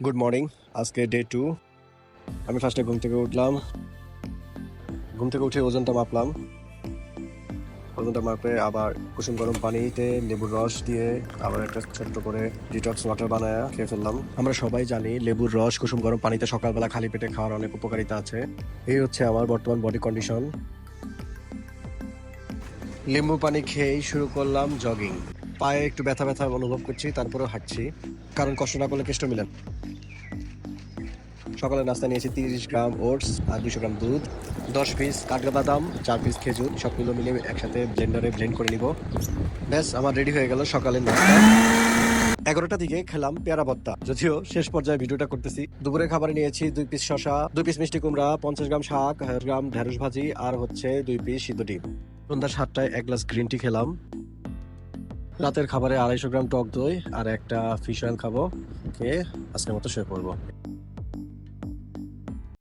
Good morning. আজকে day 2। আমি ফার্স্টে ঘুম থেকে উঠলাম। ঘুম থেকে উঠে ওজনটা মাপলাম। ওজনটা মাপে আবার কুসুম গরম পানিতে লেবুর রস দিয়ে আবার একটা ছোট্ট করে ডিটক্স ওয়াটার বানায় খেয়ে ফেললাম। আমরা সবাই জানি লেবুর রস কুসুম গরম পানিতে সকালবেলা খালি পেটে খাওয়ার অনেক উপকারিতা আছে। এই হচ্ছে আমার বর্তমান বডি কন্ডিশন। লেবু পানি খেয়েই শুরু করলাম জগিং। পায়ে একটু ব্যথা ব্যথা অনুভব করছি, তারপরেও হাঁটছি, কারণ কষ্ট না করলে কেষ্ট মিলে না। সকালে নাস্তা নিয়েছি 30 গ্রাম ওটস আর 200 গ্রাম দুধ, 10 পিস কাঠবাদাম, 4 পিস খেজুর, সবগুলো মিলে একসাথে ব্লেন্ডারে ব্লেন্ড করে নিব। ব্যাস, আমার রেডি হয়ে গেল সকালের নাস্তা। 11টার দিকে খেলাম পেয়ারা ভর্তা, যদিও শেষ পর্যায়ে ভিডিওটা করতেছি। দুপুরে খাবারে নিয়েছি 2 পিস শসা, 2 পিস মিষ্টি কুমড়া, 50 গ্রাম শাক, 1000 গ্রাম ঢেঁড়স ভাজি আর হচ্ছে 2 পিস সিদ্ধ ডিম। সন্ধ্যা 7টায় 1 গ্লাস গ্রিন টি খেলাম। রাতের খাবারে 250 গ্রাম টক দই আর একটা ফিশ অয়েল খাবো। খেয়ে আজকের মতো শুয়ে পড়বো।